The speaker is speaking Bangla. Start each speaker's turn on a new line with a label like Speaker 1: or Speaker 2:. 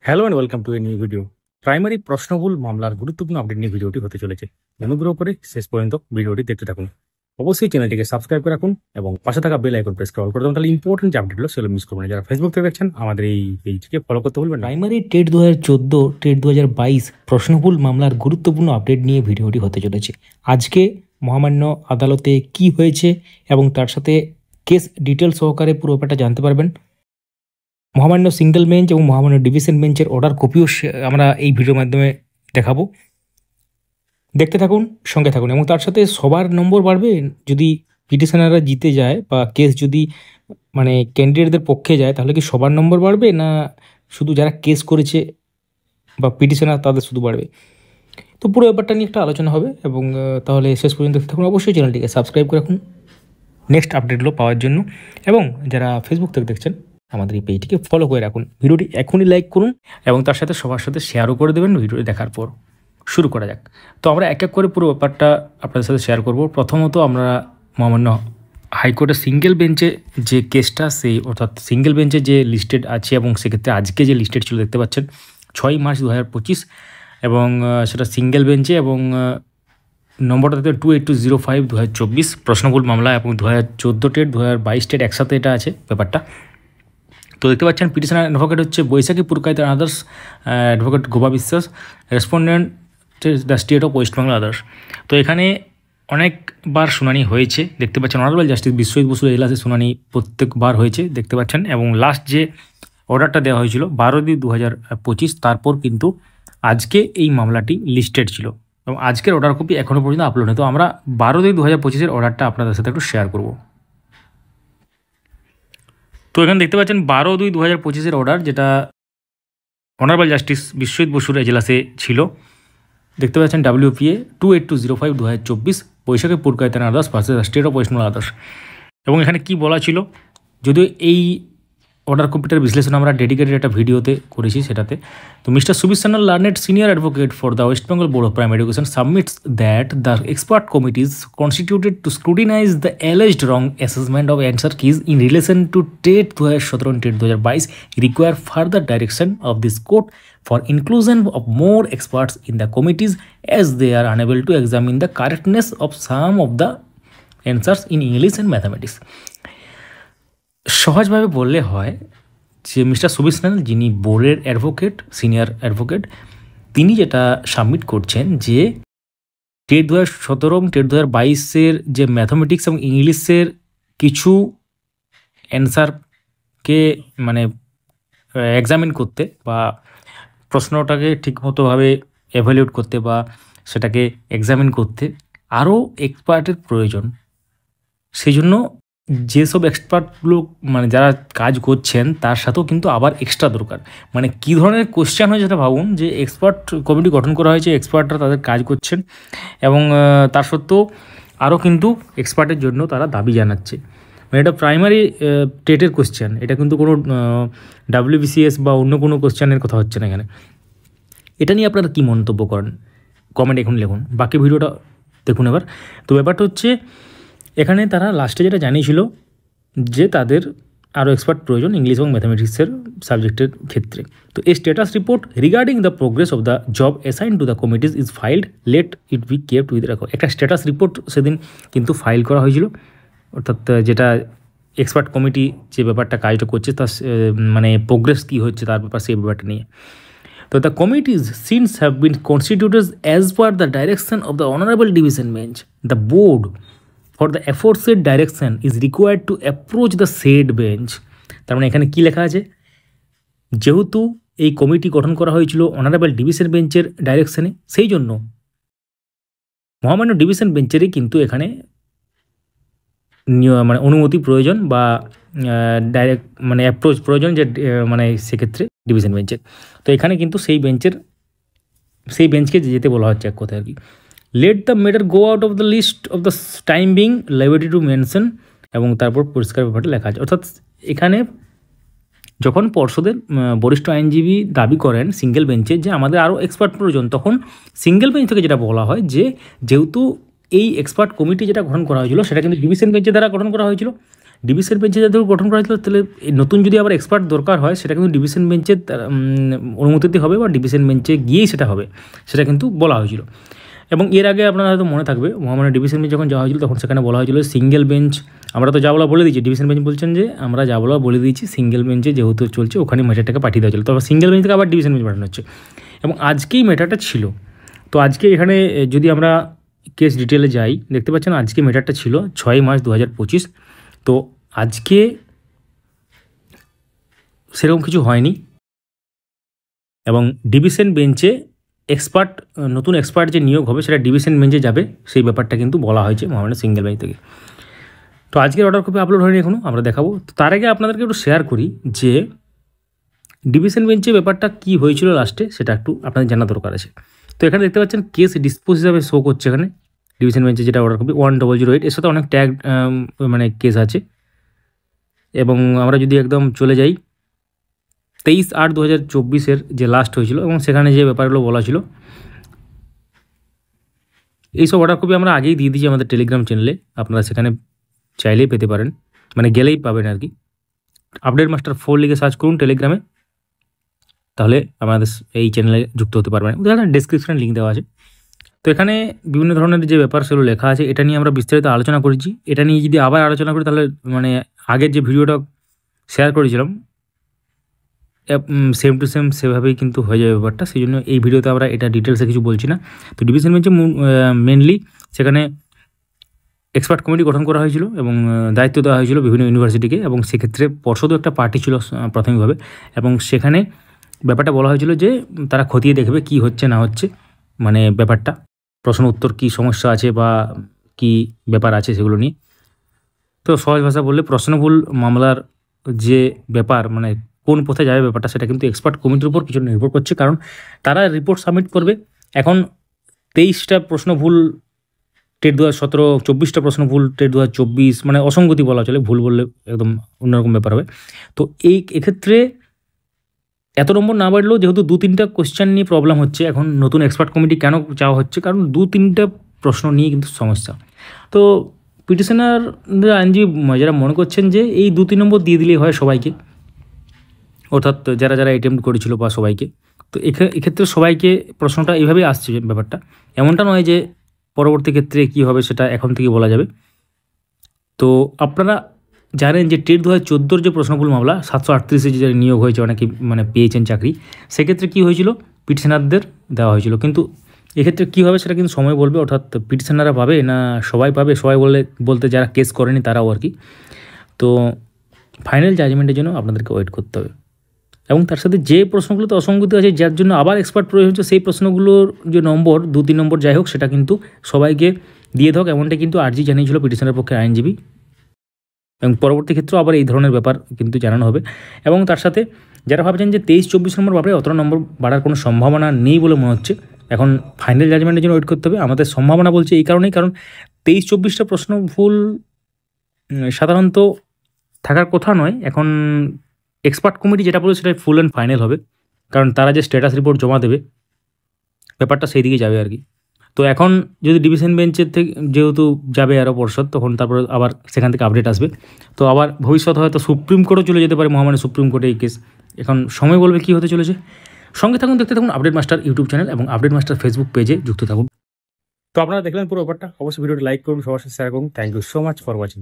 Speaker 1: Hello and welcome to a new video. Primary প্রশ্নভুল মামলার গুরুত্বপূর্ণ আপডেট নিয়ে ভিডিওটি হতে চলেছে। অনুগ্রহ করে শেষ পর্যন্ত ভিডিওটি দেখতে থাকুন। অবশ্যই চ্যানেলটিকে সাবস্ক্রাইব করে রাখুন এবং পাশে থাকা বেল আইকন প্রেস করে অল করে দেবেন, তাহলে ইম্পর্টেন্ট যে আপডেটগুলো সেগুলো মিস করবেন না। যারা ফেসবুক থেকে দেখছেন আমাদের এই পেজটিকে ফলো করতে ভুলবেন না।
Speaker 2: প্রাইমারি টেট 2014 টেট 2022 প্রশ্নভুল মামলার গুরুত্বপূর্ণ আপডেট নিয়ে ভিডিওটি হতে চলেছে। আজকে মহামান্য আদালতে কি হয়েছে এবং তার সাথে কেস ডিটেল সহকারে পুরো ব্যাপারটা জানতে পারবেন। মহামান্য সিঙ্গেল বেঞ্চ এবং মহামান্য ডিভিশন বেঞ্চের অর্ডার কপিও আমরা এই ভিডিওর মাধ্যমে দেখাবো। দেখতে থাকুন, সঙ্গে থাকুন এবং তার সাথে সবার নম্বর বাড়বে যদি পিটিশনাররা জিতে যায় বা কেস যদি ক্যান্ডিডেটদের পক্ষে যায়, তাহলে কি সবার নম্বর বাড়বে না শুধু যারা কেস করেছে বা পিটিশনার তাদের শুধু বাড়বে? তো পুরো ব্যাপারটা নিয়ে একটা আলোচনা হবে এবং তাহলে শেষ পর্যন্ত দেখতে থাকুন। অবশ্যই চ্যানেলটিকে সাবস্ক্রাইব করে রাখুন নেক্সট আপডেটগুলো পাওয়ার জন্য, এবং যারা ফেসবুক থেকে দেখছেন আমাদের এই পেজটিকে ফলো করে রাখুন। ভিডিওটি এখনই লাইক করুন এবং তার সাথে সবার সাথে শেয়ারও করে দেবেন ভিডিওটি দেখার পর। শুরু করা যাক। তো আমরা এক এক করে পুরো ব্যাপারটা আপনাদের সাথে শেয়ার করব। প্রথমত আমরা মহামান্য হাইকোর্টের সিঙ্গেল বেঞ্চে যে কেসটা, সেই অর্থাৎ সিঙ্গেল বেঞ্চে যে লিস্টেড আছে এবং সেক্ষেত্রে আজকে যে লিস্টেড ছিল দেখতে পাচ্ছেন 6 মার্চ 2025, এবং সেটা সিঙ্গেল বেঞ্চে এবং নম্বরটা দেখতে 28205/2024 প্রশ্নভুল মামলা, এবং 2014 টেট 2022 টেট একসাথে এটা আছে ব্যাপারটা। তো দেখতে পাচ্ছেন পিটিশনার অ্যাডভোকেট হচ্ছে বৈশাখী পুরকাইত আদার্স, অ্যাডভোকেট গোপা বিশ্বাস, respondent the state of West Bengal others. তো এখানে অনেকবার শুনানি হয়েছে, দেখতে পাচ্ছেন অনারেবল জাস্টিস বিশ্বজিৎ বসুর এজলাসে শুনানি প্রত্যেকবার হয়েছে দেখতে পাচ্ছেন, এবং লাস্ট যে অর্ডারটা দেওয়া হয়েছিল 12/2/2025, তারপর কিন্তু আজকে এই মামলাটি লিস্টেড ছিল এবং আজকের অর্ডার কপি এখনও পর্যন্ত আপলোড হয়। তো আমরা 12/2/2025 অর্ডারটা আপনাদের সাথে একটু শেয়ার করব। তো এখানে দেখতে পাচ্ছেন 12/2/2025 অর্ডার, যেটা অনারেবল জাস্টিস বিশ্বজিৎ বসুর এজলাসে ছিল। দেখতে পাচ্ছেন WPA 28205/2024 Baishakhi Purkait others versus state of West Bengal others. এবং এখানে কি বলা ছিল, যদিও এই অর্ডার কপিটার বিশ্লেষণ আমরা ডেডিকেটেড একটা ভিডিওতে করেছি সেটাতে। তো mister Subir Sanyal, learned senior advocate for the West Bengal board of primary education, submits that the expert committees constituted to scrutinise the alleged wrong assessment of answer keys in relation to TET 2017 and TET 2022 require further direction of this court for inclusion of more experts in the committees, as they are unable to examine the correctness of some of the answers in English and mathematics. সহজভাবে বললে হয় যে মিস্টার সুবির সান্যাল, যিনি বোর্ডের অ্যাডভোকেট, সিনিয়র অ্যাডভোকেট, তিনি যেটা সাবমিট করছেন যে টেট 2017 এবং টেট 2022 যে ম্যাথমেটিক্স এবং ইংলিশের কিছু অ্যান্সারকে এক্সামিন করতে বা প্রশ্নটাকে ঠিকমতোভাবে এভ্যালুয়েট করতে বা সেটাকে এক্সামিন করতে আরও এক্সপার্টের প্রয়োজন। সেই জন্য যেসব এক্সপার্টগুলো যারা কাজ করছেন তার সাথেও কিন্তু আবার এক্সট্রা দরকার। কী ধরনের কোশ্চেন হয় সেটা ভাবুন, যে এক্সপার্ট কমিটি গঠন করা হয়েছে, এক্সপার্টরা তাদের কাজ করছেন এবং তার সত্ত্বেও আরও কিন্তু এক্সপার্টের জন্য তারা দাবি জানাচ্ছে। এটা প্রাইমারি টেটের কোশ্চেন, এটা কিন্তু কোনো WBCS বা অন্য কোনো কোশ্চেনের কথা হচ্ছে না এখানে। এটা নিয়ে আপনারা কী মন্তব্য করেন কমেন্ট এখন লিখুন, বাকি ভিডিওটা দেখুন এবার। তো ব্যাপারটা হচ্ছে এখানে তারা লাস্টে যেটা জানিয়েছিল যে তাদের আরও এক্সপার্ট প্রয়োজন ইংলিশ এবং ম্যাথামেটিক্সের সাবজেক্টের ক্ষেত্রে। তো এই status report regarding the progress of the job assigned to the committees is filed, let it be kept with record. একটা স্ট্যাটাস রিপোর্ট সেদিন কিন্তু ফাইল করা হয়েছিল, অর্থাৎ যেটা এক্সপার্ট কমিটি যে ব্যাপারটা কাজটা করছে তার প্রোগ্রেস কী হচ্ছে তার ব্যাপার, সেই ব্যাপারটা নিয়ে। তো the committees since have been constituted as per the direction of the honourable division bench. The board for the aforesaid direction is required to approach the said bench। তার এখানে কি লেখা আছে, যেহেতু এই কমিটি গঠন করা হয়েছিল অনারেবল ডিভিশন বেঞ্চের ডাইরেকশনে, সেই জন্য মহামান্য ডিভিশন বেঞ্চেরই কিন্তু এখানে অনুমতি প্রয়োজন বা ডাইরেক্ট অ্যাপ্রোচ প্রয়োজন, যে সেক্ষেত্রে ডিভিশন বেঞ্চের। তো এখানে কিন্তু সেই বেঞ্চকে যেতে বলা হচ্ছে এক কথা আর কি। Let the matter go out of the list of the time being liberty to mention, এবং তারপর পরিষ্কার ব্যাপারটা লেখা আছে। অর্থাৎ এখানে যখন পর্ষদের বরিষ্ঠ আইনজীবী দাবি করেন সিঙ্গেল বেঞ্চে যে আমাদের আরও এক্সপার্ট প্রয়োজন, তখন সিঙ্গেল বেঞ্চ থেকে যেটা বলা হয় যেহেতু এই এক্সপার্ট কমিটি যেটা গঠন করা হয়েছিল সেটা কিন্তু ডিভিশন বেঞ্চের দ্বারা গঠন করা হয়েছিল,
Speaker 1: ডিভিশন বেঞ্চে যাদের গঠন করা হয়েছিল, তাহলে নতুন যদি আবার এক্সপার্ট দরকার হয় সেটা কিন্তু ডিভিশন বেঞ্চের অনুমতিতে হবে বা ডিভিশন বেঞ্চে গিয়েই সেটা হবে, সেটা কিন্তু বলা হয়েছিল। এবং এর আগে আপনারা হয়তো মনে থাকবে মহামান্য ডিভিশন বেঞ্চ যখন যাওয়া হয়েছিল তখন সেখানে বলা হয়েছিল সিঙ্গেল বেঞ্চ, আমরা তো যা বলা বলে দিয়েছি, ডিভিশন বেঞ্চ বলছেন যে আমরা যা বলা বলে দিয়েছি, সিঙ্গেল বেঞ্চে যেহেতু চলছে ওখানে ম্যাটারটাকে পাঠিয়ে দেওয়া হয়েছিল, তবে সিঙ্গেল বেঞ্চ থেকে আবার ডিভিশন বেঞ্চ পাঠানো হচ্ছে। এবং আজকেই ম্যাটারটা ছিল। তো আজকে এখানে যদি আমরা কেস ডিটেলে যাই, দেখতে পাচ্ছেন আজকে ম্যাটারটা ছিল 6 মার্চ 2025। তো আজকে সেরকম কিছু হয়নি এবং ডিভিশন বেঞ্চে নতুন এক্সপার্ট যে নিয়োগ হবে সেটা ডিভিশন বেঞ্চে যাবে, সেই ব্যাপারটা কিন্তু বলা হয়েছে মহামান্য সিঙ্গেল বেঞ্চ থেকে। তো আজকের অর্ডার কপি আপলোড হয়নি এখনও, আমরা দেখাবো। তো তার আগে আপনাদেরকে একটু শেয়ার করি যে ডিভিশন বেঞ্চে ব্যাপারটা কী হয়েছিল লাস্টে, সেটা একটু আপনাদের জানা দরকার আছে। তো এখানে দেখতে পাচ্ছেন কেস ডিসপোজ হিসাবে শো করছে এখানে ডিভিশন বেঞ্চে যেটা অর্ডার কপি 1008, এর সাথে অনেক ট্যাগ মানে কেস আছে। এবং আমরা যদি একদম চলে যাই 23/8/2024 যে লাস্ট হয়েছিল এবং সেখানে যে ব্যাপারগুলো বলা ছিল, এইসব অর্ডার কপি আমরা আগেই দিয়ে দিয়েছি আমাদের টেলিগ্রাম চ্যানেলে, আপনারা সেখানে চাইলেই পেতে পারেন, মানে গেলেই পাবেন আর কি। আপডেট মাস্টার 4 লিখে সার্চ করুন টেলিগ্রামে, তাহলে আমাদের এই চ্যানেলে যুক্ত হতে পারবেন। ডেসক্রিপশনে লিঙ্ক দেওয়া আছে। তো এখানে বিভিন্ন ধরনের যে ব্যাপার সেগুলো লেখা আছে, এটা নিয়ে আমরা বিস্তারিত আলোচনা করেছি। এটা নিয়ে যদি আবার আলোচনা করি তাহলে মানে আগের যে ভিডিওটা শেয়ার করেছিলাম সেম টু সেম সেভাবেই কিন্তু হয়ে যাবে ব্যাপারটা, সেই জন্য এই ভিডিওতে আমরা এটা ডিটেলসে কিছু বলছি না। তো ডিভিশন বেঞ্চে মেনলি সেখানে এক্সপার্ট কমিটি গঠন করা হয়েছিল এবং দায়িত্ব দেওয়া হয়েছিল বিভিন্ন ইউনিভার্সিটিকে, এবং সেক্ষেত্রে পর্ষদও একটা পার্টি ছিল প্রাথমিকভাবে, এবং সেখানে ব্যাপারটা বলা হয়েছিল যে তারা খতিয়ে দেখবে কি হচ্ছে না হচ্ছে, মানে ব্যাপারটা প্রশ্ন উত্তর কী সমস্যা আছে বা কি ব্যাপার আছে সেগুলো নিয়ে। তো সহজ ভাষা বললে প্রশ্নভুল মামলার যে ব্যাপার, মানে কোন পথে যাবে ব্যাপারটা, সেটা কিন্তু এক্সপার্ট কমিটির উপর কিছু নির্ভর করছে, কারণ তারা রিপোর্ট সাবমিট করবে। এখন 23টা প্রশ্ন ভুল টেট 2017, 24টা প্রশ্ন ভুল টেট 2024, মানে অসঙ্গতি বলা চলে, ভুল বললে একদম অন্যরকম ব্যাপার হবে। তো এক্ষেত্রে এত নম্বর না বাড়লেও যেহেতু 2-3টা কোশ্চেন নিয়ে প্রবলেম হচ্ছে, এখন নতুন এক্সপার্ট কমিটি কেন চাওয়া হচ্ছে, কারণ 2-3টা প্রশ্ন নিয়ে কিন্তু সমস্যা। তো পিটিশনার আইনজীবী যারা মনে করছেন যে এই 2-3 নম্বর দিয়ে দিলেই হয় সবাইকে, অর্থাৎ যারা যারা অ্যাটেম্প্ট করেছিল বা সবাইকে। তো এক্ষেত্রে সবাইকে প্রশ্নটা এইভাবেই আসছে ব্যাপারটা, এমনটা নয় যে পরবর্তী ক্ষেত্রে কী হবে সেটা এখন থেকে বলা যাবে। তো আপনারা জানেন যে টেট 2014 যে প্রশ্নভুল মামলা 738-এ যে নিয়োগ হয়েছে, অনেকে মানে পেয়েছেন চাকরি, সেক্ষেত্রে কী হয়েছিল পিটিশনারদের দেওয়া হয়েছিল, কিন্তু এক্ষেত্রে কী হবে সেটা কিন্তু সময় বলবে, অর্থাৎ পিটিশনাররা পাবে না সবাই পাবে, সবাই বলতে যারা কেস করেনি তারাও আর কি। তো ফাইনাল জাজমেন্টের জন্য আপনাদেরকে ওয়েট করতে হবে, এবং তার সাথে যে প্রশ্নগুলোতে অসঙ্গতি আছে যার জন্য আবার এক্সপার্ট প্রয়োজন হচ্ছে, সেই প্রশ্নগুলোর যে নম্বর 2-3 নম্বর যাই হোক সেটা কিন্তু সবাইকে দিয়ে হোক, এমনটা কিন্তু আর্জি জানিয়েছিল পিটিশনের পক্ষে আইনজীবী, এবং পরবর্তী ক্ষেত্রেও আবার এই ধরনের ব্যাপার কিন্তু জানানো হবে। এবং তার সাথে যারা ভাবছেন যে 23-24 নম্বর ব্যাপারে অতটা নম্বর বাড়ার কোনো সম্ভাবনা নেই বলে মনে হচ্ছে, এখন ফাইনাল জাজমেন্টের জন্য ওয়েট করতে হবে। আমাদের সম্ভাবনা বলছে এই কারণেই, কারণ 23-24টা প্রশ্ন ভুল সাধারণত থাকার কথা নয়। এখন এক্সপার্ট কমিটি যেটা বলে সেটা ফুল অ্যান্ড ফাইনাল হবে, কারণ তারা যে স্ট্যাটাস রিপোর্ট জমা দেবে ব্যাপারটা সেই দিকে যাবে আর কি। তো এখন যদি ডিভিশন বেঞ্চের থেকে যেহেতু যাবে আরও পর্ষদ, তখন তারপর আবার সেখান থেকে আপডেট আসবে। তো আবার ভবিষ্যৎ হয়তো সুপ্রিম কোর্টও চলে যেতে পারে, মহামান্য সুপ্রিম কোর্টে এই কেস, এখন সময় বলবে কী হতে চলেছে। সঙ্গে থাকুন, দেখতে থাকুন আপডেট মাস্টার ইউটিউব চ্যানেল এবং আপডেট মাস্টার ফেসবুক পেজে যুক্ত থাকুন। তো আপনারা দেখলেন পুরো ব্যাপারটা, অবশ্যই ভিডিওটি লাইক করুন, সবার সাথে শেয়ার করুন। Thank you so much for watching.